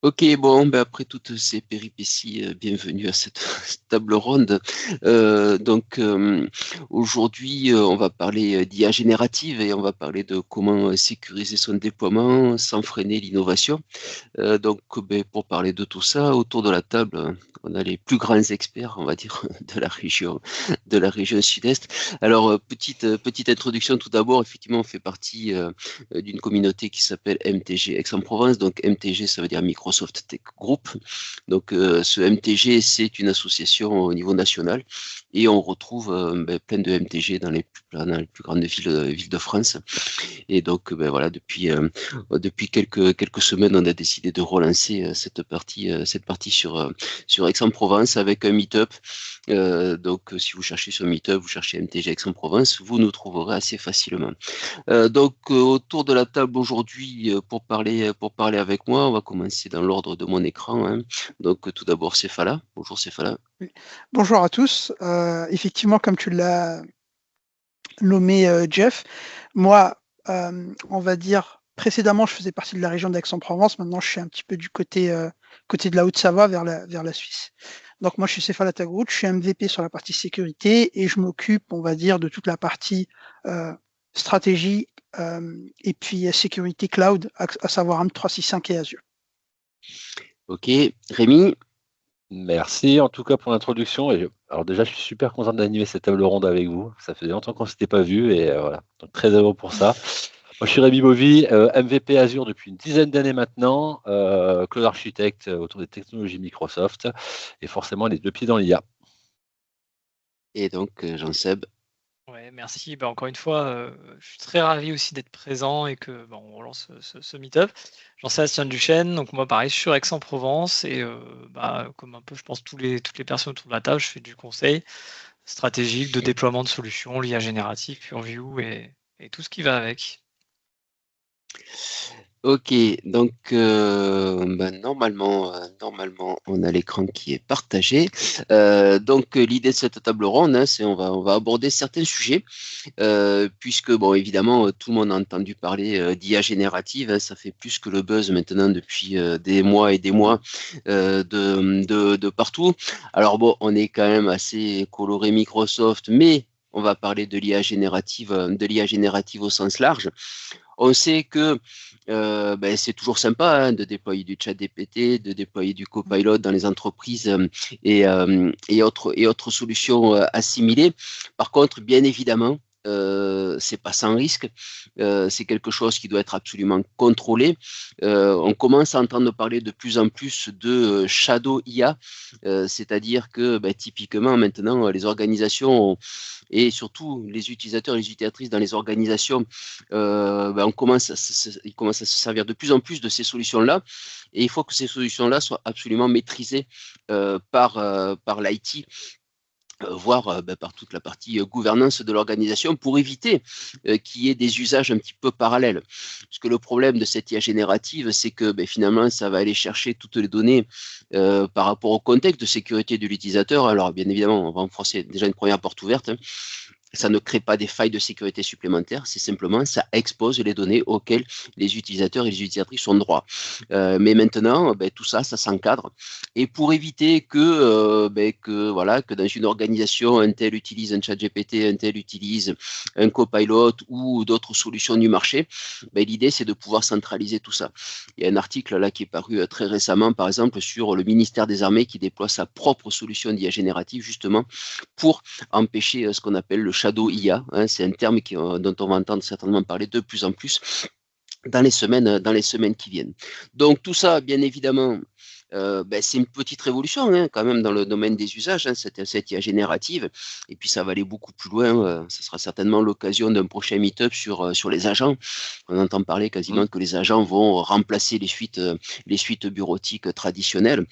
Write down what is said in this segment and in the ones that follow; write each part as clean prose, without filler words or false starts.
Ok, bon, ben après toutes ces péripéties, bienvenue à cette, cette table ronde. Aujourd'hui, on va parler d'IA générative et on va parler de comment sécuriser son déploiement sans freiner l'innovation. Ben, pour parler de tout ça, autour de la table, on a les plus grands experts, on va dire, de la région sud-est. Alors, petite introduction tout d'abord. Effectivement, on fait partie d'une communauté qui s'appelle MTG Aix-en-Provence. Donc, MTG, ça veut dire Microsoft Tech Group. Donc, ce MTG, c'est une association au niveau national et on retrouve ben, plein de MTG dans les plus grandes villes de France. Et donc, ben, voilà, depuis quelques semaines, on a décidé de relancer cette partie sur Aix-en-Provence avec un meet-up. Si vous cherchez sur Meetup, vous cherchez MTG Aix-en-Provence, vous nous trouverez assez facilement. Autour de la table aujourd'hui, pour parler avec moi, on va commencer dans l'ordre de mon écran, hein. Donc, tout d'abord, Céphala. Bonjour, Céphala. Oui. Bonjour à tous. Effectivement, comme tu l'as nommé Jeff, moi, on va dire, précédemment, je faisais partie de la région d'Aix-en-Provence. Maintenant, je suis un petit peu du côté de la Haute-Savoie vers la Suisse. Donc, moi, je suis Céphale Tagrout, je suis MVP sur la partie sécurité et je m'occupe, on va dire, de toute la partie stratégie et puis sécurité cloud, à savoir M365 et Azure. Ok, Rémi. Merci en tout cas pour l'introduction. Alors déjà, je suis super content d'animer cette table ronde avec vous. Ça faisait longtemps qu'on ne s'était pas vu et voilà, donc très heureux pour ça. Moi, je suis Rémi Bovy, MVP Azure depuis une dizaine d'années maintenant, cloud architecte autour des technologies Microsoft et forcément les deux pieds dans l'IA. Et donc, Jean-Seb. Ouais, merci. Encore une fois, je suis très ravi aussi d'être présent et que on relance ce meet-up. Jean-Sébastien Duchesne, donc moi pareil, je suis sur Aix-en-Provence et comme un peu, je pense, toutes les personnes autour de la table, je fais du conseil stratégique, de déploiement de solutions, l'IA générative, PureView et tout ce qui va avec. Ok, donc normalement, on a l'écran qui est partagé. L'idée de cette table ronde, hein, c'est on va aborder certains sujets, puisque bon, évidemment, tout le monde a entendu parler d'IA générative. Hein, ça fait plus que le buzz maintenant depuis des mois et des mois de partout. Alors bon, on est quand même assez coloré Microsoft, mais on va parler de l'IA générative au sens large. On sait que c'est toujours sympa hein, de déployer du chat GPT, de déployer du copilot dans les entreprises et autres solutions assimilées. Par contre, bien évidemment, c'est pas sans risque, c'est quelque chose qui doit être absolument contrôlé. On commence à entendre parler de plus en plus de shadow IA, c'est-à-dire que typiquement maintenant les organisations et surtout les utilisateurs et les utilisatrices dans les organisations, ils commencent à se servir de plus en plus de ces solutions-là, et il faut que ces solutions-là soient absolument maîtrisées par l'IT, voire par toute la partie gouvernance de l'organisation pour éviter qu'il y ait des usages un petit peu parallèles. Parce que le problème de cette IA générative, c'est que finalement, ça va aller chercher toutes les données par rapport au contexte de sécurité de l'utilisateur. Alors, bien évidemment, on va enfoncer déjà une première porte ouverte. Hein. Ça ne crée pas des failles de sécurité supplémentaires, c'est simplement ça expose les données auxquelles les utilisateurs et les utilisatrices ont droit. Mais maintenant, tout ça, ça s'encadre. Et pour éviter que dans une organisation, un tel utilise un chat GPT, un tel utilise un copilot ou d'autres solutions du marché, l'idée, c'est de pouvoir centraliser tout ça. Il y a un article là qui est paru très récemment, par exemple, sur le ministère des Armées qui déploie sa propre solution d'IA générative, justement, pour empêcher ce qu'on appelle le shadow IA. Hein, c'est un terme dont on va entendre certainement parler de plus en plus dans les semaines qui viennent. Donc tout ça, bien évidemment, c'est une petite révolution hein, quand même dans le domaine des usages, hein, cette IA générative. Et puis ça va aller beaucoup plus loin. Ce sera certainement l'occasion d'un prochain meet-up sur les agents. On entend parler quasiment que les agents vont remplacer les suites bureautiques traditionnelles.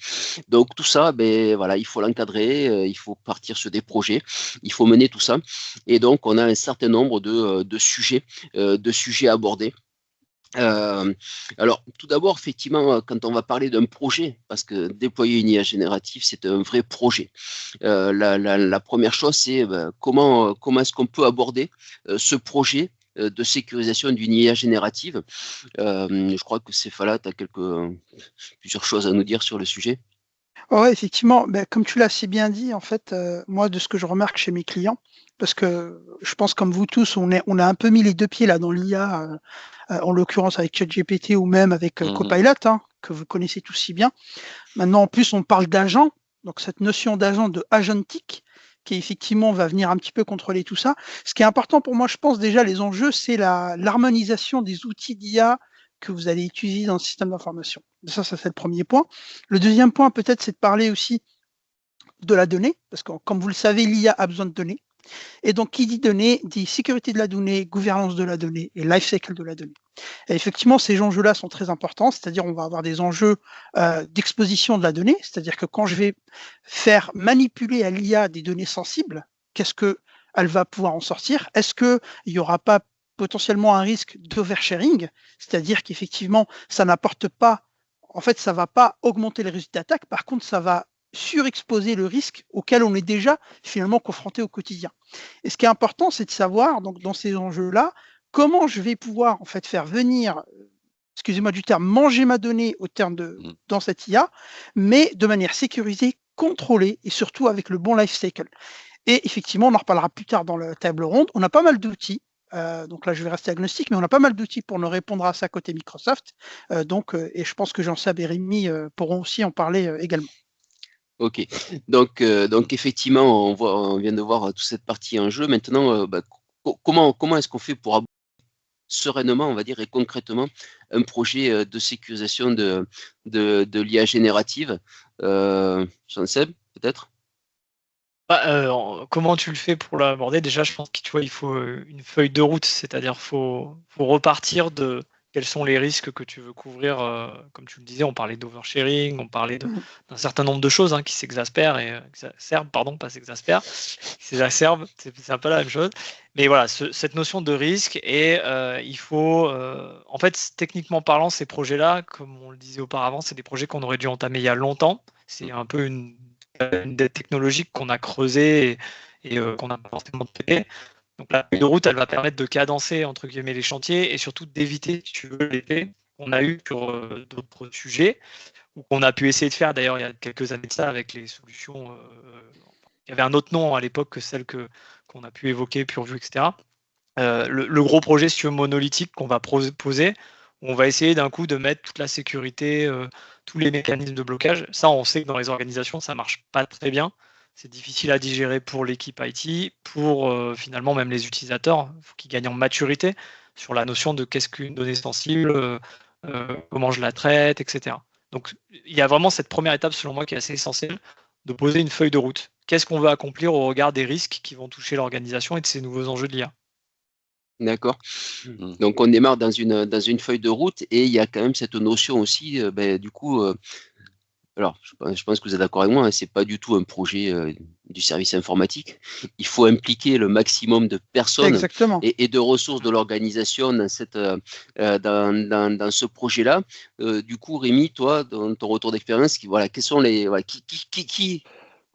Donc tout ça, il faut l'encadrer, il faut partir sur des projets, il faut mener tout ça. Et donc on a un certain nombre de sujets abordés. Alors, tout d'abord, effectivement, quand on va parler d'un projet, parce que déployer une IA générative, c'est un vrai projet. La première chose, c'est comment est-ce qu'on peut aborder ce projet de sécurisation d'une IA générative. Je crois que Céphala, tu as plusieurs choses à nous dire sur le sujet. Ouais, effectivement, comme tu l'as si bien dit, en fait, moi, de ce que je remarque chez mes clients, parce que je pense comme vous tous, on a un peu mis les deux pieds là dans l'IA, en l'occurrence avec ChatGPT ou même avec Copilot, que vous connaissez tous si bien. Maintenant, en plus, on parle d'agent, donc cette notion d'agent, de agentique, qui effectivement va venir un petit peu contrôler tout ça. Ce qui est important pour moi, je pense déjà, les enjeux, c'est l'harmonisation des outils d'IA que vous allez utiliser dans le système d'information. Ça c'est le premier point. Le deuxième point, peut-être, c'est de parler aussi de la donnée, parce que comme vous le savez, l'IA a besoin de données. Et donc, qui dit données, dit sécurité de la donnée, gouvernance de la donnée et life cycle de la donnée. Et effectivement, ces enjeux-là sont très importants, c'est-à-dire on va avoir des enjeux d'exposition de la donnée, c'est-à-dire que quand je vais faire manipuler à l'IA des données sensibles, qu'est-ce qu'elle va pouvoir en sortir? Est-ce qu'il n'y aura pas potentiellement un risque d'oversharing, c'est-à-dire qu'effectivement, ça n'apporte pas, en fait, ça ne va pas augmenter les résultats d'attaque, par contre, ça va surexposer le risque auquel on est déjà finalement confronté au quotidien. Et ce qui est important, c'est de savoir, donc, dans ces enjeux-là, comment je vais pouvoir en fait faire venir, excusez-moi du terme, manger ma donnée au terme dans cette IA, mais de manière sécurisée, contrôlée et surtout avec le bon life cycle. Et effectivement, on en reparlera plus tard dans la table ronde. On a pas mal d'outils. Donc là, je vais rester agnostique, mais on a pas mal d'outils pour nous répondre à ça côté Microsoft. Et je pense que Jean-Seb et Rémi pourront aussi en parler également. Ok, donc effectivement, on vient de voir toute cette partie en jeu. Maintenant, comment est-ce qu'on fait pour aborder sereinement, on va dire, et concrètement, un projet de sécurisation de l'IA générative? Jean-Seb, peut-être? Comment tu le fais pour l'aborder? Déjà, je pense qu'il faut une feuille de route, c'est-à-dire faut repartir de quels sont les risques que tu veux couvrir. Comme tu le disais, on parlait d'oversharing, on parlait d'un certain nombre de choses qui s'exaspèrent pas s'exaspèrent, s'exacerbent, c'est un peu la même chose. Mais voilà, cette notion de risque, et il faut, en fait, techniquement parlant, ces projets-là, comme on le disait auparavant, c'est des projets qu'on aurait dû entamer il y a longtemps. C'est un peu une dette technologique qu'on a creusée et qu'on n'a pas forcément traité. Donc la feuille de route, elle va permettre de cadencer entre guillemets les chantiers et surtout d'éviter, si tu veux, l'effet qu'on a eu sur d'autres sujets, ou qu'on a pu essayer de faire d'ailleurs il y a quelques années de ça avec les solutions. Il y avait un autre nom à l'époque que celle qu'on a pu évoquer, Purview, etc. Le gros projet, si tu veux, monolithique qu'on va poser, on va essayer d'un coup de mettre toute la sécurité, tous les mécanismes de blocage. Ça, on sait que dans les organisations, ça marche pas très bien. C'est difficile à digérer pour l'équipe IT, pour finalement même les utilisateurs. Il faut qu'ils gagnent en maturité sur la notion de qu'est-ce qu'une donnée sensible, comment je la traite, etc. Donc, il y a vraiment cette première étape, selon moi, qui est assez essentielle, de poser une feuille de route. Qu'est-ce qu'on veut accomplir au regard des risques qui vont toucher l'organisation et de ces nouveaux enjeux de l'IA? D'accord. Donc on démarre dans une feuille de route, et il y a quand même cette notion aussi, du coup, alors je pense que vous êtes d'accord avec moi, c'est pas du tout un projet du service informatique. Il faut impliquer le maximum de personnes et de ressources de l'organisation dans ce projet-là. Du coup, Rémi, toi, dans ton retour d'expérience, quels sont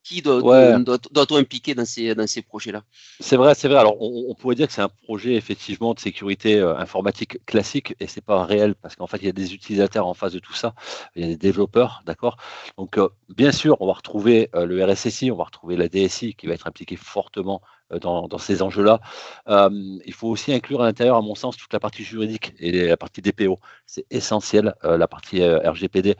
qui doit-on impliquer dans ces projets-là? C'est vrai. Alors, on pourrait dire que c'est un projet effectivement de sécurité informatique classique, et c'est pas réel parce qu'en fait, il y a des utilisateurs en face de tout ça, il y a des développeurs, d'accord. Donc, bien sûr, on va retrouver le RSSI, on va retrouver la DSI qui va être impliquée fortement dans ces enjeux-là. Il faut aussi inclure à l'intérieur, à mon sens, toute la partie juridique et la partie DPO. C'est essentiel, la partie RGPD.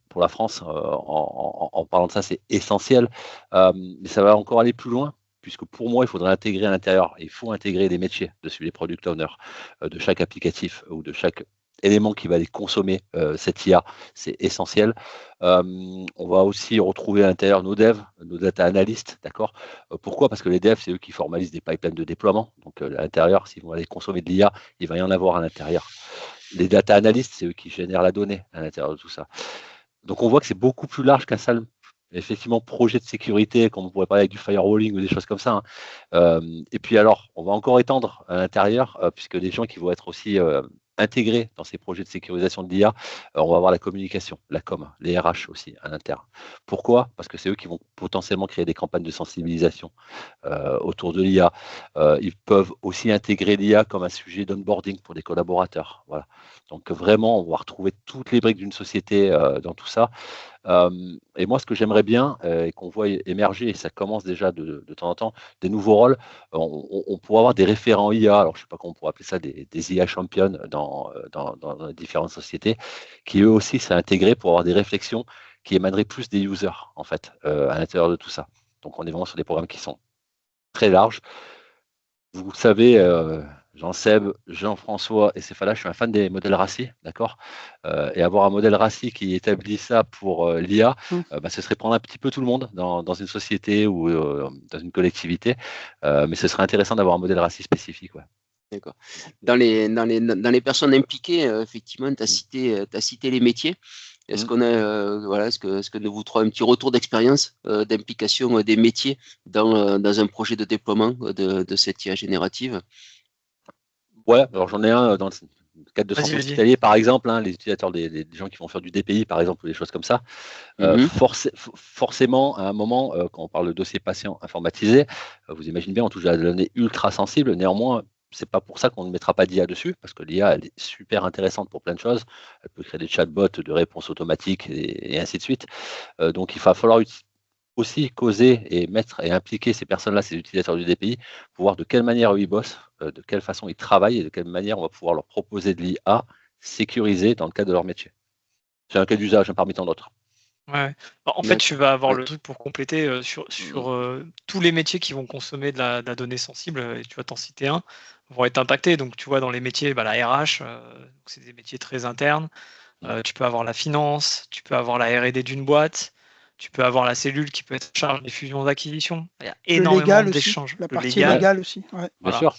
Pour la France, en parlant de ça, c'est essentiel. Mais ça va encore aller plus loin, puisque pour moi, il faudrait intégrer à l'intérieur, il faut intégrer des métiers de les product owners de chaque applicatif ou de chaque élément qui va aller consommer cette IA, c'est essentiel. On va aussi retrouver à l'intérieur nos devs, nos data analystes, d'accord. Pourquoi? Parce que les devs, c'est eux qui formalisent des pipelines de déploiement. Donc à l'intérieur, s'ils vont aller consommer de l'IA, il va y en avoir à l'intérieur. Les data analystes, c'est eux qui génèrent la donnée à l'intérieur de tout ça. Donc on voit que c'est beaucoup plus large qu'un seul effectivement projet de sécurité, comme on pourrait parler avec du firewalling ou des choses comme ça. Et puis alors, on va encore étendre à l'intérieur, puisque des gens qui vont être aussi intégrer dans ces projets de sécurisation de l'IA, on va avoir la communication, la com, les RH aussi à l'interne. Pourquoi? Parce que c'est eux qui vont potentiellement créer des campagnes de sensibilisation autour de l'IA. Ils peuvent aussi intégrer l'IA comme un sujet d'onboarding pour des collaborateurs. Voilà. Donc vraiment, on va retrouver toutes les briques d'une société dans tout ça. Et moi, ce que j'aimerais bien et qu'on voit émerger, et ça commence déjà de temps en temps, des nouveaux rôles. On pourrait avoir des référents IA, alors je ne sais pas comment on pourrait appeler ça, des IA champions dans les différentes sociétés, qui eux aussi s'est intégré pour avoir des réflexions qui émaneraient plus des users, en fait, à l'intérieur de tout ça. Donc on est vraiment sur des programmes qui sont très larges. Vous savez, Jean-Seb, Jean-François et Céphala, je suis un fan des modèles RACI, d'accord. Et avoir un modèle RACI qui établit ça pour l'IA, ce serait prendre un petit peu tout le monde dans une société ou dans une collectivité. Mais ce serait intéressant d'avoir un modèle RACI spécifique. Ouais. D'accord. Dans les personnes impliquées, effectivement, tu as cité les métiers. Est-ce qu'on a, est-ce que vous trouvez un petit retour d'expérience d'implication des métiers dans un projet de déploiement de cette IA générative? Ouais, alors j'en ai un dans le cadre de centre hospitalier, par exemple, les utilisateurs des gens qui vont faire du DPI, par exemple, ou des choses comme ça. Forcément, à un moment, quand on parle de dossier patient informatisé, vous imaginez bien, on touche à des données ultra sensibles. Néanmoins, c'est pas pour ça qu'on ne mettra pas d'IA dessus, parce que l'IA, elle est super intéressante pour plein de choses. Elle peut créer des chatbots de réponse automatique et ainsi de suite. Donc, il va falloir aussi causer et impliquer ces personnes-là, ces utilisateurs du DPI, pour voir de quelle manière eux ils bossent, de quelle façon ils travaillent et de quelle manière on va pouvoir leur proposer de l'IA sécurisée dans le cadre de leur métier. C'est un cas d'usage parmi tant d'autres. Ouais. En fait, tu vas avoir le truc pour compléter sur tous les métiers qui vont consommer de la donnée sensible, et tu vas t'en citer un, vont être impactés. Donc, tu vois, dans les métiers, la RH, c'est des métiers très internes. Tu peux avoir la finance, tu peux avoir la R&D d'une boîte, tu peux avoir la cellule qui peut être en charge des fusions d'acquisitions. Il y a énormément d'échanges. La partie légale aussi. Ouais. Bien sûr.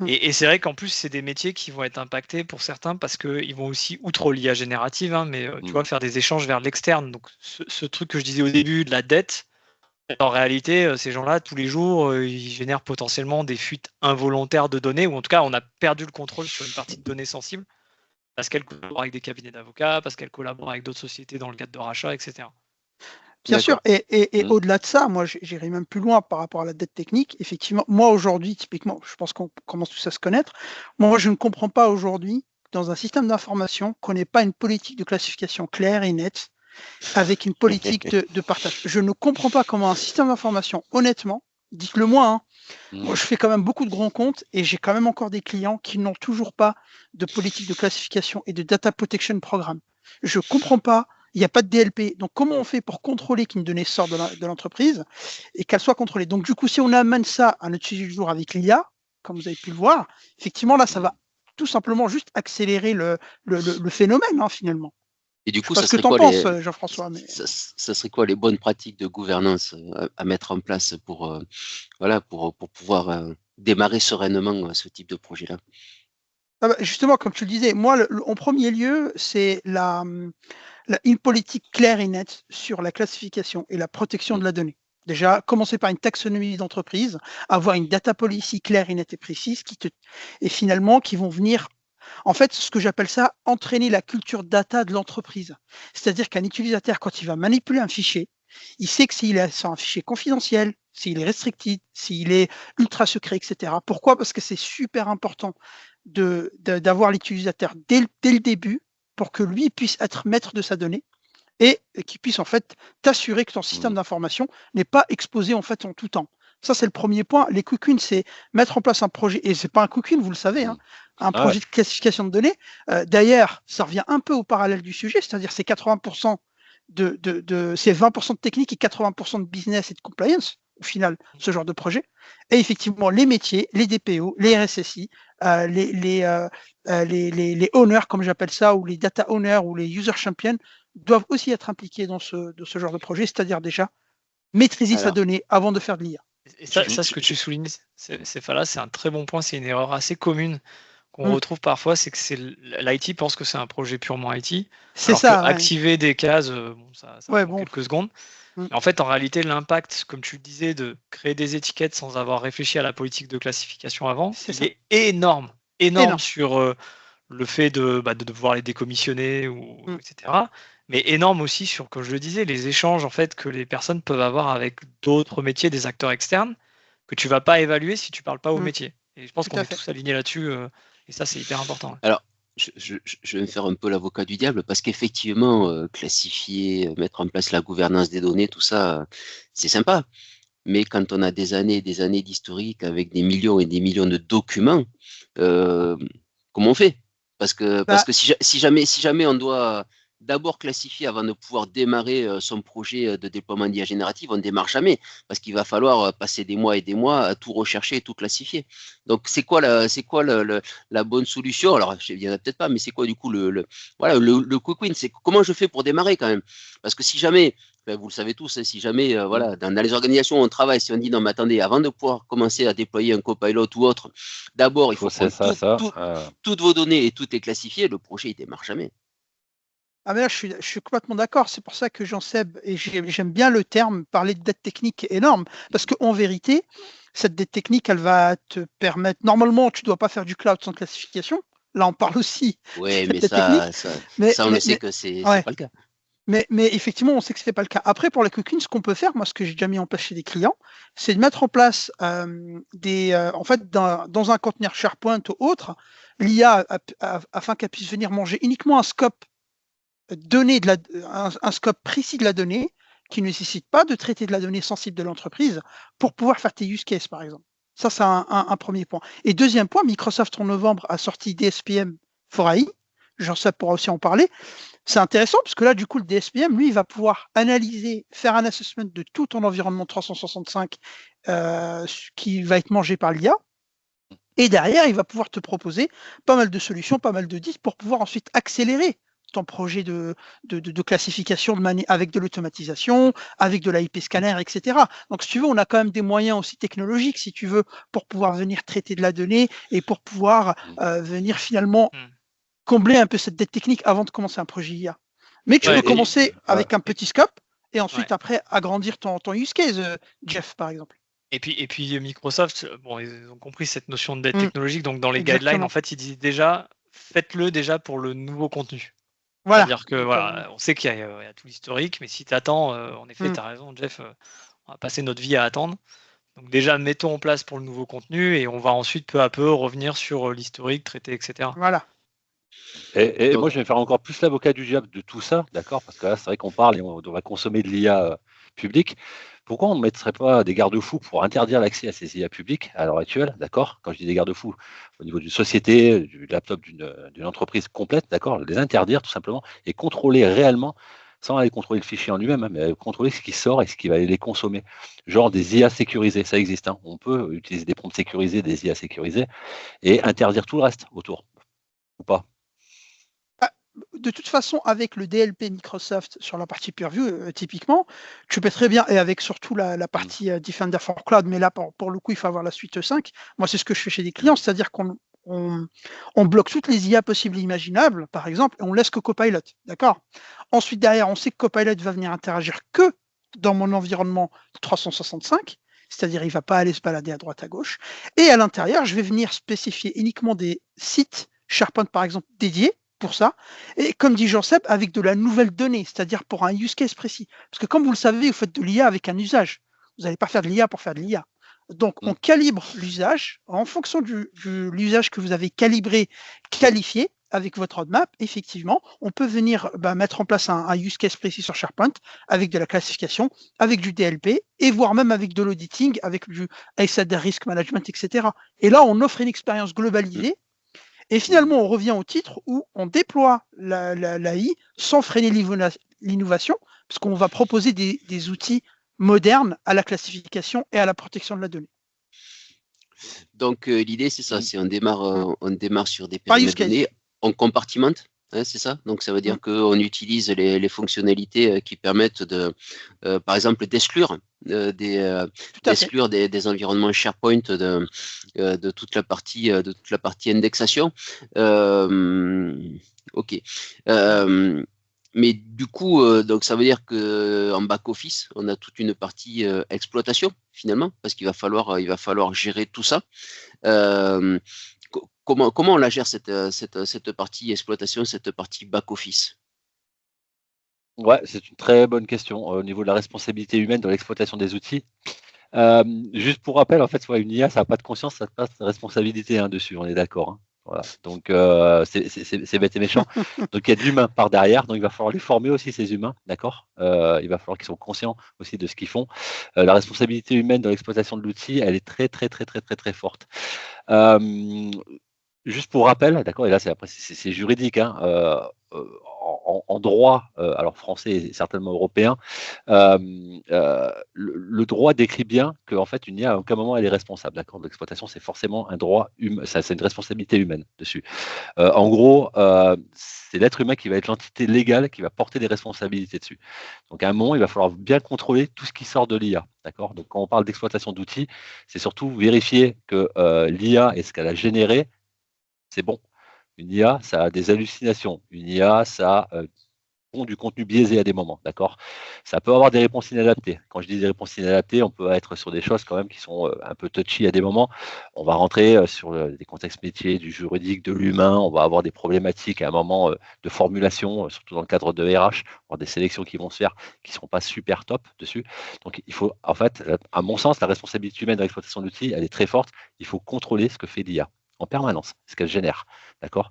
Et c'est vrai qu'en plus, c'est des métiers qui vont être impactés pour certains parce qu'ils vont aussi, outre l'IA générative, mais tu vois, faire des échanges vers l'externe. Donc, ce truc que je disais au début de la dette, en réalité, ces gens-là, tous les jours, ils génèrent potentiellement des fuites involontaires de données, ou en tout cas, on a perdu le contrôle sur une partie de données sensibles parce qu'elles collaborent avec des cabinets d'avocats, parce qu'elles collaborent avec d'autres sociétés dans le cadre de rachat, etc. Bien sûr, et au-delà de ça, moi j'irai même plus loin par rapport à la dette technique. Effectivement, moi aujourd'hui, typiquement, je pense qu'on commence tous à se connaître. Moi, je ne comprends pas aujourd'hui, dans un système d'information, qu'on n'ait pas une politique de classification claire et nette, avec une politique de partage. Je ne comprends pas comment un système d'information, honnêtement, dites-le moi, hein, moi, je fais quand même beaucoup de grands comptes et j'ai quand même encore des clients qui n'ont toujours pas de politique de classification et de data protection programme. Je comprends pas. Il n'y a pas de DLP. Donc, comment on fait pour contrôler qu'une donnée sort de l'entreprise et qu'elle soit contrôlée? Donc, du coup, si on amène ça à notre sujet du jour avec l'IA, comme vous avez pu le voir, effectivement, là, ça va tout simplement juste accélérer le phénomène, hein, finalement. Et du coup, ça serait quoi Jean-François, ça serait quoi les bonnes pratiques de gouvernance à mettre en place pour pouvoir démarrer sereinement ce type de projet-là? Justement, comme tu le disais, moi, en premier lieu, c'est une politique claire et nette sur la classification et la protection de la donnée. Déjà, commencer par une taxonomie d'entreprise, avoir une data policy claire et nette et précise et finalement qui vont venir, en fait, ce que j'appelle ça, entraîner la culture data de l'entreprise. C'est-à-dire qu'un utilisateur, quand il va manipuler un fichier, il sait que s'il est sur un fichier confidentiel, s'il est restricted, s'il est ultra secret, etc. Pourquoi? Parce que c'est super important d'avoir l'utilisateur dès le début pour que lui puisse être maître de sa donnée et qu'il puisse en fait t'assurer que ton système d'information n'est pas exposé en fait en tout temps. Ça, c'est le premier point. Les quick wins, c'est mettre en place un projet, et c'est pas un quick win, vous le savez, hein, un projet de classification de données. D'ailleurs, ça revient un peu au parallèle du sujet, c'est-à-dire c'est 80% c'est 20% de technique et 80% de business et de compliance, au final, ce genre de projet. Et effectivement, les métiers, les DPO, les RSSI, les owners, comme j'appelle ça, ou les data owners, ou les user champions, doivent aussi être impliqués dans ce genre de projet, c'est-à-dire déjà maîtriser sa donnée avant de faire de l'IA. Et ça, ce que tu soulignes, c'est un très bon point, c'est une erreur assez commune qu'on retrouve parfois, c'est que l'IT pense que c'est un projet purement IT. C'est ça. Activer des cases, ça prend quelques secondes. Mais en fait, en réalité, l'impact, comme tu le disais, de créer des étiquettes sans avoir réfléchi à la politique de classification avant, il est énorme sur le fait de devoir les décommissionner, etc. Mais énorme aussi sur, comme je le disais, les échanges en fait que les personnes peuvent avoir avec d'autres métiers, des acteurs externes, que tu vas pas évaluer si tu parles pas au métier. Et je pense qu'on est tous alignés là-dessus, et ça c'est hyper important. Alors, je vais me faire un peu l'avocat du diable, parce qu'effectivement, classifier, mettre en place la gouvernance des données, tout ça, c'est sympa. Mais quand on a des années d'historique avec des millions et des millions de documents, comment on fait? Parce que si jamais on doit d'abord classifier avant de pouvoir démarrer son projet de déploiement d'IA générative, on ne démarre jamais, parce qu'il va falloir passer des mois et des mois à tout rechercher et tout classifier. Donc c'est quoi la bonne solution? Alors je ne dirais peut-être pas, mais c'est quoi du coup le quick win? C'est comment je fais pour démarrer quand même? Parce que si jamais, vous le savez tous, si jamais dans les organisations où on travaille, si on dit non mais attendez, avant de pouvoir commencer à déployer un copilot ou autre, d'abord il faut prendre toutes vos données et tout est classifié, le projet il démarre jamais. Ah mais là, je suis complètement d'accord. C'est pour ça que Jean-Seb, et j'aime bien le terme, parler de dette technique énorme, parce qu'en vérité, cette dette technique, elle va te permettre. Normalement, tu ne dois pas faire du cloud sans classification. Là, on parle aussi. Oui, mais ça, on le sait que c'est pas le cas. Mais effectivement, on sait que ce n'est pas le cas. Après, pour les cookies, ce qu'on peut faire, moi, ce que j'ai déjà mis en place chez des clients, c'est de mettre en place en fait, dans un conteneur SharePoint ou autre, l'IA afin qu'elle puisse venir manger uniquement un scope un scope précis de la donnée qui ne nécessite pas de traiter de la donnée sensible de l'entreprise pour pouvoir faire tes use cases, par exemple. Ça, c'est un premier point. Et deuxième point, Microsoft en novembre a sorti DSPM for AI. Jean-Seb pourra aussi en parler. C'est intéressant parce que là, du coup, le DSPM, lui, il va pouvoir analyser, faire un assessment de tout ton environnement 365 qui va être mangé par l'IA. Et derrière, il va pouvoir te proposer pas mal de solutions, pas mal de disques pour pouvoir ensuite accélérer ton projet de classification avec de l'automatisation, avec de l'IP scanner, etc. Donc, si tu veux, on a quand même des moyens aussi technologiques, si tu veux, pour pouvoir venir traiter de la donnée et pour pouvoir venir finalement combler un peu cette dette technique avant de commencer un projet IA. Mais tu peux commencer avec un petit scope et ensuite, après, agrandir ton use case, Jeff, par exemple. Et puis Microsoft, bon, ils ont compris cette notion de dette technologique, donc dans les guidelines, en fait, ils disent déjà, faites-le déjà pour le nouveau contenu. Voilà. C'est-à-dire que on sait qu'il y a tout l'historique, mais si tu attends, en effet, tu as raison, Jeff, on va passer notre vie à attendre. Donc déjà, mettons en place pour le nouveau contenu et on va ensuite peu à peu revenir sur l'historique, traiter, etc. Voilà. Et moi, je vais faire encore plus l'avocat du diable de tout ça, d'accord? Parce que là, c'est vrai qu'on parle et on va consommer de l'IA publique. Pourquoi on ne mettrait pas des garde-fous pour interdire l'accès à ces IA publiques à l'heure actuelle, d'accord? Quand je dis des garde-fous, au niveau d'une société, du laptop d'une entreprise complète, d'accord? Les interdire tout simplement et contrôler réellement, sans aller contrôler le fichier en lui-même, mais contrôler ce qui sort et ce qui va aller les consommer. Genre des IA sécurisées, ça existe. Hein. On peut utiliser des prompts sécurisés, des IA sécurisées et interdire tout le reste autour, ou pas? De toute façon, avec le DLP Microsoft sur la partie Purview, typiquement, tu peux très bien, et avec surtout la partie Defender for Cloud, mais là, pour le coup, il faut avoir la suite 5. Moi, c'est ce que je fais chez des clients, c'est-à-dire qu'on bloque toutes les IA possibles et imaginables, par exemple, et on laisse que Copilot. D'accord? Ensuite, derrière, on sait que Copilot va venir interagir que dans mon environnement 365. C'est-à-dire, il ne va pas aller se balader à droite, à gauche. Et à l'intérieur, je vais venir spécifier uniquement des sites SharePoint, par exemple, dédiés pour ça. Et comme dit Jean-Seb, avec de la nouvelle donnée, c'est-à-dire pour un use case précis. Parce que comme vous le savez, vous faites de l'IA avec un usage. Vous n'allez pas faire de l'IA pour faire de l'IA. Donc, on calibre l'usage en fonction de l'usage que vous avez calibré, qualifié avec votre roadmap. Effectivement, on peut venir mettre en place un use case précis sur SharePoint avec de la classification, avec du DLP et voire même avec de l'auditing, avec du asset risk management, etc. Et là, on offre une expérience globalisée. Et finalement, on revient au titre où on déploie l'AI sans freiner l'innovation, parce qu'on va proposer des outils modernes à la classification et à la protection de la donnée. Donc, l'idée, c'est ça, c'est on démarre sur des périmètres de données, on compartimente, hein, c'est ça. Donc, ça veut dire qu'on utilise les fonctionnalités qui permettent par exemple, d'exclure des environnements SharePoint de toute la partie indexation. Ok. Mais du coup, donc ça veut dire qu'en back-office, on a toute une partie exploitation finalement, parce qu'il va falloir gérer tout ça. comment on la gère cette partie exploitation, cette partie back-office? Ouais, c'est une très bonne question au niveau de la responsabilité humaine dans l'exploitation des outils. Juste pour rappel, en fait, une IA, ça n'a pas de conscience, ça n'a pas de responsabilité dessus, on est d'accord. Voilà. Donc, c'est bête et méchant. Donc, il y a de l'humain par derrière. Donc, il va falloir les former aussi, ces humains, d'accord. Il va falloir qu'ils soient conscients aussi de ce qu'ils font. La responsabilité humaine dans l'exploitation de l'outil, elle est très, très, très, très, très, très forte. Juste pour rappel, d'accord, et là, c'est juridique, en droit, alors français et certainement européen, le droit décrit bien qu'en fait, une IA, à aucun moment, elle est responsable, d'accord. L'exploitation, c'est forcément un droit humain, c'est une responsabilité humaine dessus. En gros, c'est l'être humain qui va être l'entité légale qui va porter des responsabilités dessus. Donc, à un moment, il va falloir bien contrôler tout ce qui sort de l'IA, d'accord. Donc, quand on parle d'exploitation d'outils, c'est surtout vérifier que l'IA et ce qu'elle a généré, c'est bon. Une IA, ça a des hallucinations. Une IA, ça pond du contenu biaisé à des moments, d'accord. Ça peut avoir des réponses inadaptées. Quand je dis des réponses inadaptées, on peut être sur des choses quand même qui sont un peu touchy à des moments. On va rentrer sur des contextes métiers, du juridique, de l'humain. On va avoir des problématiques à un moment de formulation, surtout dans le cadre de RH, avoir des sélections qui vont se faire qui ne seront pas super top dessus. Donc, il faut, en fait, à mon sens, la responsabilité humaine de l'exploitation d'outils, elle est très forte. Il faut contrôler ce que fait l'IA en permanence, ce qu'elle génère, d'accord.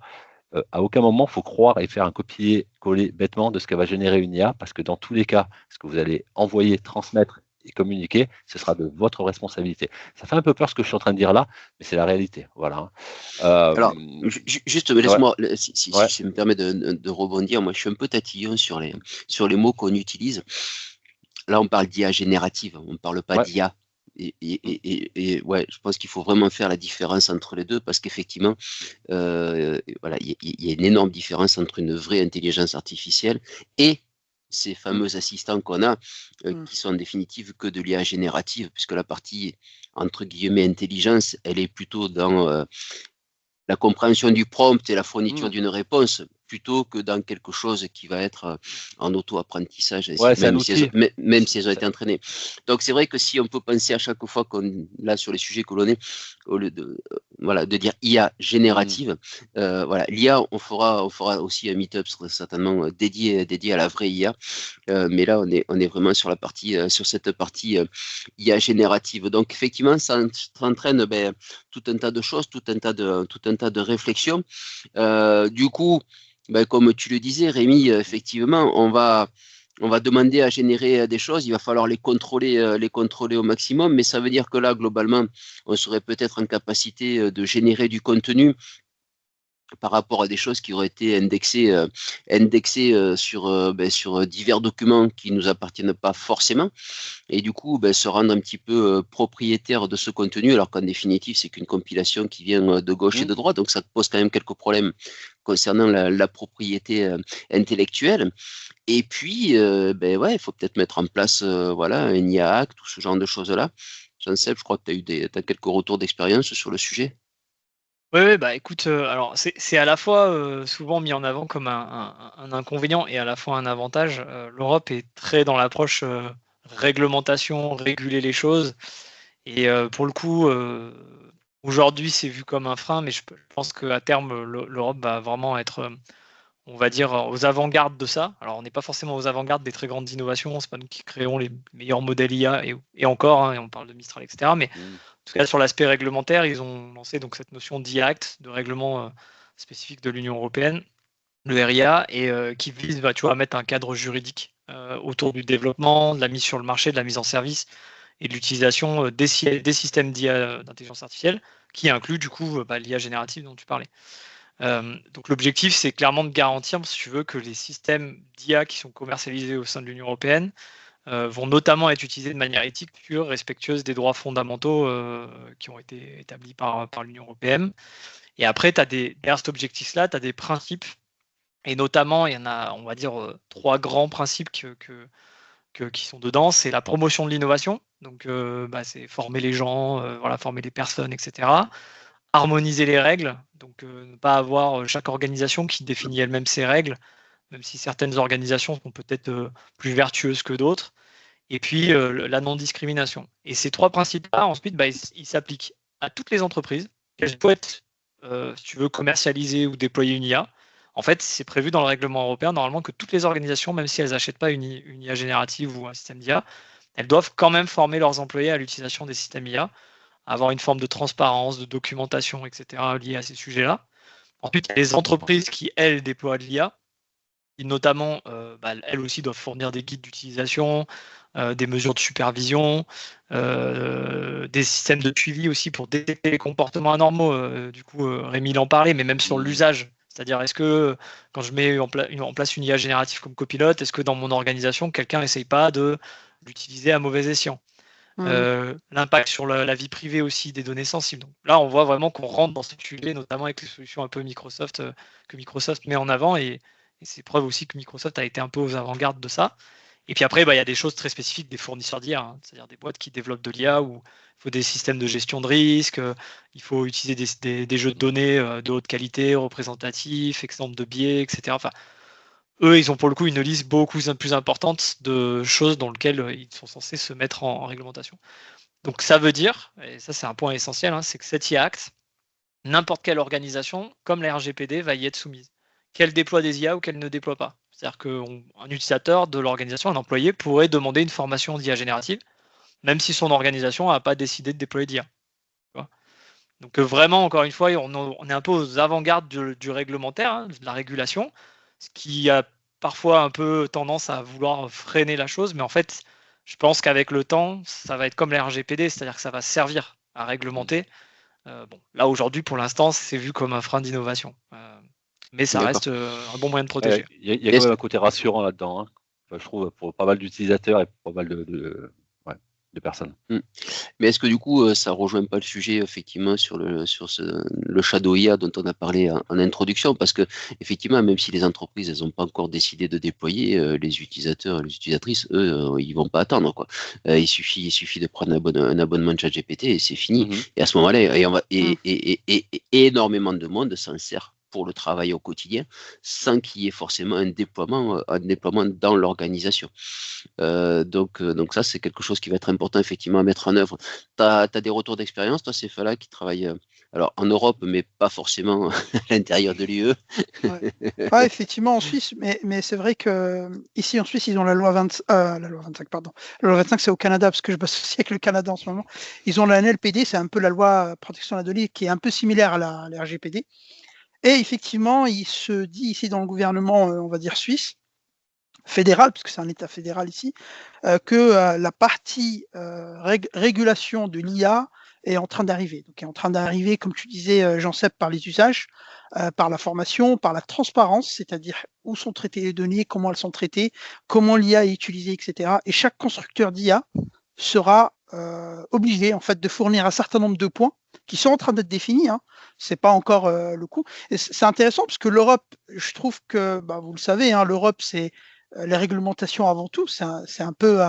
À aucun moment, il faut croire et faire un copier-coller bêtement de ce qu'elle va générer une IA, parce que dans tous les cas, ce que vous allez envoyer, transmettre et communiquer, ce sera de votre responsabilité. Ça fait un peu peur ce que je suis en train de dire là, mais c'est la réalité. Voilà. Alors, juste, laisse-moi, ouais. si je me permets de rebondir, moi je suis un peu tatillon sur les mots qu'on utilise. Là, on parle d'IA générative, on ne parle pas d'IA. Et ouais, je pense qu'il faut vraiment faire la différence entre les deux, parce qu'effectivement, voilà, il y a une énorme différence entre une vraie intelligence artificielle et ces fameux assistants qu'on a, qui sont en définitive que de l'IA générative, puisque la partie entre guillemets intelligence, elle est plutôt dans la compréhension du prompt et la fourniture d'une réponse, plutôt que dans quelque chose qui va être en auto-apprentissage, même si elles ont été entraînées. Donc c'est vrai que si on peut penser à chaque fois là sur les sujets que l'on est, au lieu de dire IA générative, voilà, l'IA, on fera aussi un meet-up certainement dédié à la vraie IA, mais là on est vraiment sur cette partie IA générative. Donc effectivement, ça entraîne tout un tas de choses, tout un tas de réflexions. Du coup, comme tu le disais, Rémi, effectivement, on va demander à générer des choses, il va falloir les contrôler au maximum, mais ça veut dire que là, globalement, on serait peut-être en capacité de générer du contenu par rapport à des choses qui auraient été indexées sur divers documents qui ne nous appartiennent pas forcément, et du coup se rendre un petit peu propriétaire de ce contenu, alors qu'en définitive c'est qu'une compilation qui vient de gauche et de droite, donc ça pose quand même quelques problèmes concernant la propriété intellectuelle. Et puis il faut peut-être mettre en place un IA Act, tout ce genre de choses-là. Jean-Seb, je crois que tu as quelques retours d'expérience sur le sujet. Oui, bah écoute, alors c'est à la fois souvent mis en avant comme un inconvénient et à la fois un avantage. L'Europe est très dans l'approche réglementation, réguler les choses. Et pour le coup, aujourd'hui, c'est vu comme un frein, mais je pense qu'à terme, l'Europe va vraiment être, on va dire, aux avant-gardes de ça. Alors, on n'est pas forcément aux avant-gardes des très grandes innovations, c'est pas nous qui créons les meilleurs modèles IA, et encore, et on parle de Mistral, etc. Mais en tout cas, sur l'aspect réglementaire, ils ont lancé donc cette notion d'IA Act, de règlement spécifique de l'Union européenne, le RIA, et qui vise à mettre un cadre juridique autour du développement, de la mise sur le marché, de la mise en service et de l'utilisation des systèmes d'IA d'intelligence artificielle, qui inclut du coup l'IA générative dont tu parlais. Donc l'objectif, c'est clairement de garantir, si tu veux, que les systèmes d'IA qui sont commercialisés au sein de l'Union européenne vont notamment être utilisés de manière éthique, pure, respectueuse des droits fondamentaux qui ont été établis par l'Union européenne. Et après, derrière cet objectif-là, tu as des principes, et notamment, il y en a, on va dire, 3 grands principes qui sont dedans. C'est la promotion de l'innovation, donc c'est former les gens, former les personnes, etc. Harmoniser les règles, donc ne pas avoir chaque organisation qui définit elle-même ses règles, même si certaines organisations sont peut-être plus vertueuses que d'autres. Et puis la non-discrimination. Et ces 3 principes-là, ensuite, ils s'appliquent à toutes les entreprises, qu'elles souhaitent si tu veux commercialiser ou déployer une IA, en fait, c'est prévu dans le règlement européen, normalement, que toutes les organisations, même si elles n'achètent pas une IA générative ou un système d'IA, elles doivent quand même former leurs employés à l'utilisation des systèmes IA, avoir une forme de transparence, de documentation, etc. liée à ces sujets-là. Ensuite, il y a les entreprises qui, elles, déploient de l'IA, qui notamment, elles aussi doivent fournir des guides d'utilisation, des mesures de supervision, des systèmes de suivi aussi pour détecter les comportements anormaux. Du coup, Rémi en parlait, mais même sur l'usage. C'est-à-dire, est-ce que quand je mets en place une IA générative comme copilote, est-ce que dans mon organisation, quelqu'un n'essaye pas de l'utiliser à mauvais escient? L'impact sur la vie privée aussi des données sensibles. Donc là, on voit vraiment qu'on rentre dans ce sujet, notamment avec les solutions un peu Microsoft que Microsoft met en avant, et c'est preuve aussi que Microsoft a été un peu aux avant-gardes de ça. Et puis après, il y a des choses très spécifiques des fournisseurs d'IA, hein, c'est-à-dire des boîtes qui développent de l'IA où il faut des systèmes de gestion de risque, il faut utiliser des jeux de données de haute qualité, représentatifs, exemples de biais, etc. Enfin, eux, ils ont pour le coup une liste beaucoup plus importante de choses dans lesquelles ils sont censés se mettre en réglementation. Donc ça veut dire, et ça c'est un point essentiel, hein, c'est que cet IA Act, n'importe quelle organisation, comme la RGPD, va y être soumise. Qu'elle déploie des IA ou qu'elle ne déploie pas. C'est-à-dire qu'un utilisateur de l'organisation, un employé, pourrait demander une formation d'IA générative, même si son organisation n'a pas décidé de déployer d'IA. Donc vraiment, encore une fois, on est un peu aux avant-gardes du réglementaire, hein, de la régulation, ce qui a parfois un peu tendance à vouloir freiner la chose, mais en fait, je pense qu'avec le temps, ça va être comme la RGPD, c'est-à-dire que ça va servir à réglementer. Là, aujourd'hui, pour l'instant, c'est vu comme un frein d'innovation. Mais ça reste un bon moyen de protéger. Il y a quand même un côté rassurant là-dedans, hein. Enfin, je trouve, pour pas mal d'utilisateurs et pour pas mal de personnes. Mais est-ce que du coup, ça rejoint pas le sujet effectivement sur le Shadow IA dont on a parlé en introduction, parce que effectivement, même si les entreprises elles n'ont pas encore décidé de déployer, les utilisateurs, les utilisatrices, eux, ils vont pas attendre quoi. Il suffit de prendre un abonnement de ChatGPT et c'est fini. Et à ce moment-là, énormément de monde s'en sert pour le travail au quotidien, sans qu'il y ait forcément un déploiement dans l'organisation. Donc ça, c'est quelque chose qui va être important effectivement à mettre en œuvre. Tu as des retours d'expérience, toi, Céphala, qui travaille alors en Europe, mais pas forcément à l'intérieur de l'UE. Ouais, effectivement en Suisse, mais c'est vrai que ici en Suisse, ils ont la loi 25, pardon. La loi 25, c'est au Canada, parce que je bosse aussi avec le Canada en ce moment. Ils ont la NLPD, c'est un peu la loi protection de la donnée, qui est un peu similaire à la RGPD. Et effectivement, il se dit ici dans le gouvernement, on va dire suisse, fédéral, puisque c'est un État fédéral ici, que la partie régulation de l'IA est en train d'arriver. Donc, est en train d'arriver, comme tu disais, Jean-Seb, par les usages, par la formation, par la transparence, c'est-à-dire où sont traitées les données, comment elles sont traitées, comment l'IA est utilisée, etc. Et chaque constructeur d'IA sera obligé en fait de fournir un certain nombre de points qui sont en train d'être définis. Hein. C'est pas encore le coup. Et c'est intéressant parce que l'Europe, je trouve que, vous le savez, hein, l'Europe c'est les réglementations avant tout. C'est un peu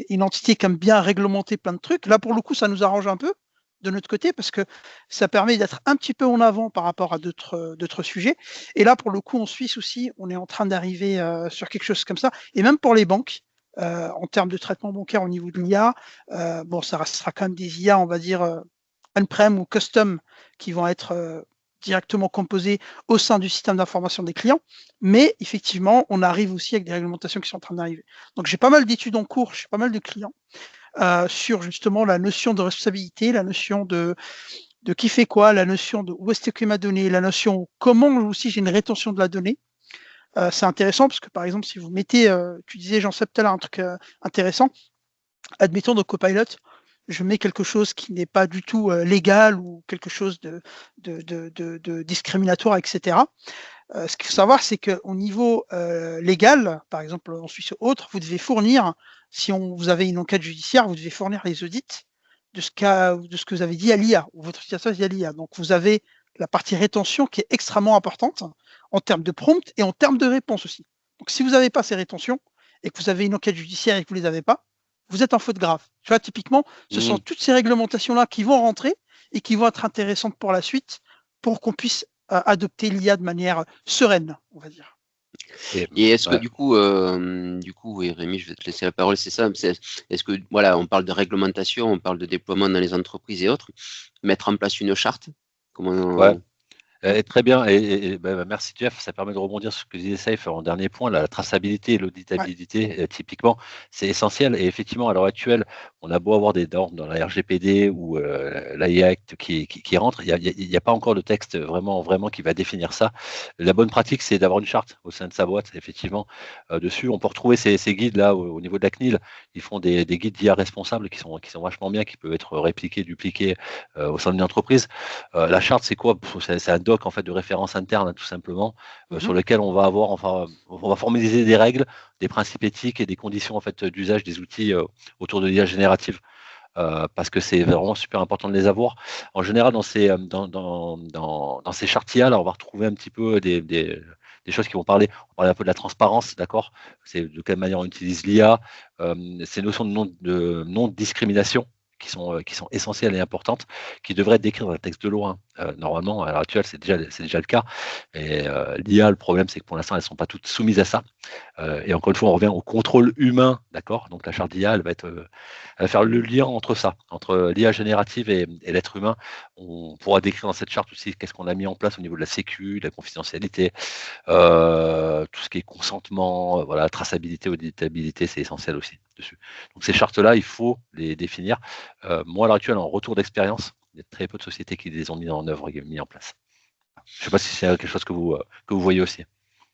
une entité qui aime bien réglementer plein de trucs. Là pour le coup, ça nous arrange un peu de notre côté parce que ça permet d'être un petit peu en avant par rapport à d'autres sujets. Et là pour le coup en Suisse aussi, on est en train d'arriver sur quelque chose comme ça. Et même pour les banques. En termes de traitement bancaire au niveau de l'IA, ça restera quand même des IA, on va dire, on-prem ou custom, qui vont être directement composés au sein du système d'information des clients. Mais effectivement, on arrive aussi avec des réglementations qui sont en train d'arriver. Donc j'ai pas mal d'études en cours, j'ai pas mal de clients sur justement la notion de responsabilité, la notion de qui fait quoi, la notion de où est-ce que ma donnée, la notion comment aussi j'ai une rétention de la donnée. C'est intéressant parce que par exemple, si vous mettez, tu disais Jean-Seb tout à l'heure un truc intéressant, admettons dans Copilot, je mets quelque chose qui n'est pas du tout légal ou quelque chose de discriminatoire, etc. Ce qu'il faut savoir, c'est qu'au niveau légal, par exemple en Suisse ou autre, vous devez fournir, si vous avez une enquête judiciaire, vous devez fournir les audits de ce que vous avez dit à l'IA, ou votre utilisation dit à l'IA. Donc vous avez la partie rétention qui est extrêmement importante en termes de prompt et en termes de réponse aussi. Donc si vous n'avez pas ces rétentions et que vous avez une enquête judiciaire et que vous ne les avez pas, vous êtes en faute grave. Tu vois, typiquement, ce sont toutes ces réglementations-là qui vont rentrer et qui vont être intéressantes pour la suite pour qu'on puisse adopter l'IA de manière sereine, on va dire. Et est-ce que du coup, oui, Rémi, je vais te laisser la parole, c'est ça. Est-ce que, voilà, on parle de réglementation, on parle de déploiement dans les entreprises et autres, mettre en place une charte Ouais. Très bien, merci Jeff, ça permet de rebondir sur ce que disait Safe en dernier point, la traçabilité et l'auditabilité, typiquement, c'est essentiel. Et effectivement, à l'heure actuelle, on a beau avoir des normes dans la RGPD ou l'AI Act qui rentrent, il n'y a pas encore de texte vraiment qui va définir ça. La bonne pratique, c'est d'avoir une charte au sein de sa boîte, effectivement. Dessus, on peut retrouver ces guides-là au niveau de la CNIL. Ils font des guides d'IA responsables qui sont vachement bien, qui peuvent être répliqués, dupliqués au sein d'une entreprise. La charte, c'est quoi? C'est un doc en fait de référence interne, tout simplement, sur lequel on va formaliser des règles, des principes éthiques et des conditions en fait d'usage des outils autour de l'IA générative. Parce que c'est vraiment super important de les avoir. En général, dans ces chartes IA, là, on va retrouver un petit peu des choses qui vont parler. On parler un peu de la transparence, d'accord? C'est de quelle manière on utilise l'IA, ces notions de non-discrimination qui sont essentielles et importantes, qui devraient être décrites dans un texte de loi. Normalement, à l'heure actuelle, c'est déjà le cas. Et l'IA, le problème, c'est que pour l'instant, elles ne sont pas toutes soumises à ça. Et encore une fois, on revient au contrôle humain, d'accord? Donc la charte d'IA, elle va faire le lien entre ça, entre l'IA générative et l'être humain. On pourra décrire dans cette charte aussi qu'est-ce qu'on a mis en place au niveau de la sécu, de la confidentialité, tout ce qui est consentement, voilà, traçabilité, auditabilité, c'est essentiel aussi dessus. Donc ces chartes-là, il faut les définir. Moi, à l'heure actuelle, en retour d'expérience, il y a très peu de sociétés qui les ont mis en œuvre et mis en place. Je ne sais pas si c'est quelque chose que vous voyez aussi.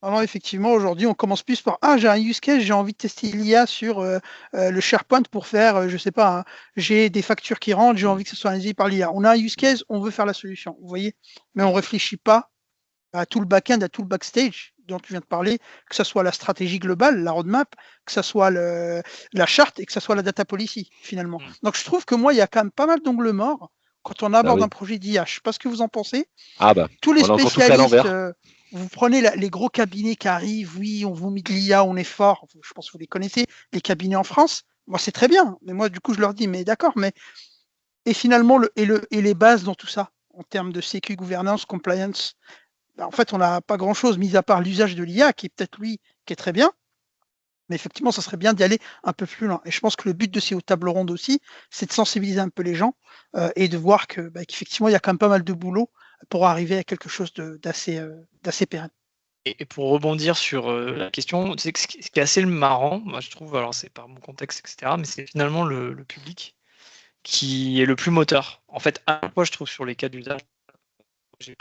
Alors effectivement, aujourd'hui, on commence plus par j'ai un use case, j'ai envie de tester l'IA sur le SharePoint pour faire, je sais pas, j'ai des factures qui rentrent, j'ai envie que ce soit analysé par l'IA. On a un use case, on veut faire la solution, vous voyez, mais on réfléchit pas à tout le back-end, à tout le backstage dont tu viens de parler, que ce soit la stratégie globale, la roadmap, que ce soit la charte et que ce soit la data policy, finalement. Donc je trouve que moi, il y a quand même pas mal d'ongles morts quand on aborde un projet d'IA. Je sais pas ce que vous en pensez. Tous les spécialistes, vous prenez les gros cabinets qui arrivent, oui, on vous met de l'IA, on est fort, je pense que vous les connaissez, les cabinets en France, moi c'est très bien, mais moi du coup je leur dis, mais d'accord, mais et finalement, les bases dans tout ça, en termes de sécu, gouvernance, compliance, en fait on n'a pas grand-chose, mis à part l'usage de l'IA, qui est peut-être lui, qui est très bien, mais effectivement, ça serait bien d'y aller un peu plus loin. Et je pense que le but de ces tables rondes aussi, c'est de sensibiliser un peu les gens et de voir qu'effectivement, il y a quand même pas mal de boulot pour arriver à quelque chose d'assez pérenne. Et pour rebondir sur la question, c'est ce qui est assez marrant, moi je trouve, alors c'est par mon contexte, etc., mais c'est finalement le public qui est le plus moteur. En fait, à la fois, je trouve sur les cas d'usage,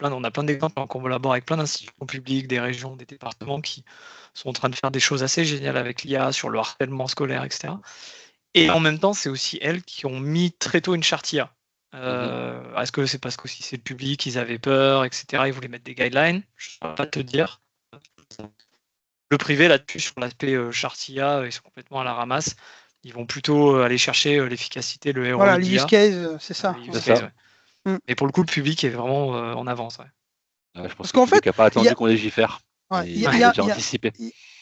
on a plein d'exemples, on collabore avec plein d'institutions publiques, des régions, des départements qui sont en train de faire des choses assez géniales avec l'IA sur le harcèlement scolaire, etc. Et en même temps, c'est aussi elles qui ont mis très tôt une charte IA. Est-ce que c'est parce que c'est le public, ils avaient peur, etc. Ils voulaient mettre des guidelines? Je ne peux pas te dire. Le privé, là-dessus, sur l'aspect charte IA, ils sont complètement à la ramasse. Ils vont plutôt aller chercher l'efficacité, le ROI. Voilà, l'use case, c'est ça. Ouais. Mais pour le coup, le public est vraiment en avance. Je pense parce qu'en fait, il n'a pas attendu qu'on légifère. Il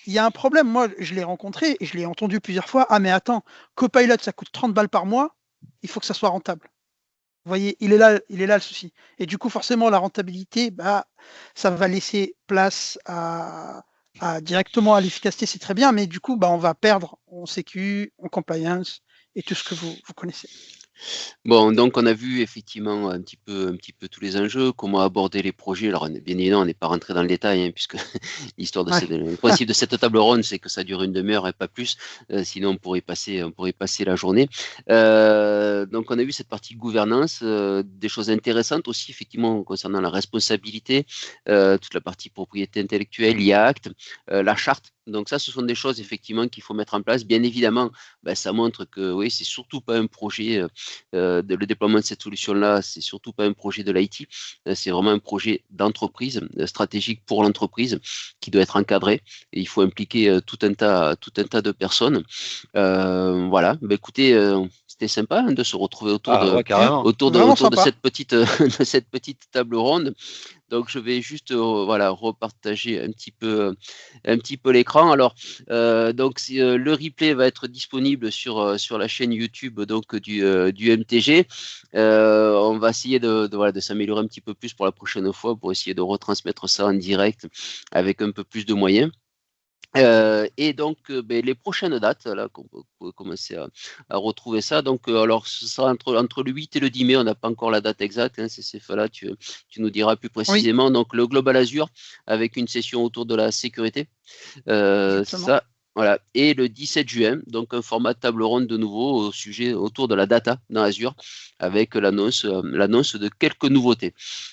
y a un problème, moi je l'ai rencontré et je l'ai entendu plusieurs fois. Ah mais attends, Copilot ça coûte 30 balles par mois, il faut que ça soit rentable. Vous voyez, il est là le souci. Et du coup, forcément, la rentabilité, ça va laisser place directement à l'efficacité, c'est très bien, mais du coup, on va perdre en sécu, en compliance et tout ce que vous connaissez. Bon, donc on a vu effectivement un petit peu tous les enjeux, comment aborder les projets. Alors, bien évidemment, on n'est pas rentré dans le détail, puisque l'histoire le principe de cette table ronde, c'est que ça dure une demi-heure et pas plus. Sinon, on pourrait passer la journée. Donc, on a vu cette partie gouvernance, des choses intéressantes aussi, effectivement, concernant la responsabilité, toute la partie propriété intellectuelle, IA Act, la charte. Donc ça, ce sont des choses effectivement qu'il faut mettre en place. Bien évidemment, ça montre que oui, c'est surtout pas un projet. Le déploiement de cette solution-là, c'est surtout pas un projet de l'IT, c'est vraiment un projet d'entreprise, stratégique pour l'entreprise, qui doit être encadré. Et il faut impliquer tout un tas de personnes. Voilà. Écoutez, c'était sympa de se retrouver autour de cette petite table ronde. Donc je vais juste repartager un petit peu l'écran. Alors donc le replay va être disponible sur la chaîne YouTube donc du MTG. On va essayer de s'améliorer un petit peu plus pour la prochaine fois, pour essayer de retransmettre ça en direct avec un peu plus de moyens. Et donc, les prochaines dates, là, qu'on peut commencer à retrouver ça. Donc, alors, ce sera entre le 8 et le 10 mai. On n'a pas encore la date exacte. Hein, là, tu nous diras plus précisément. Donc, le Global Azure avec une session autour de la sécurité. Ça, voilà. Et le 17 juin, donc un format de table ronde de nouveau au sujet autour de la data dans Azure, avec l'annonce de quelques nouveautés.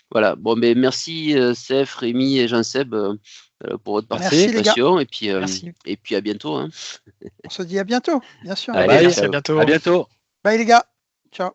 Voilà. Bon, mais merci Seth, Rémi et Jean-Seb pour votre participation. Et puis à bientôt. Hein. On se dit à bientôt, bien sûr. Allez, merci, à bientôt. À bientôt. Bye les gars. Ciao.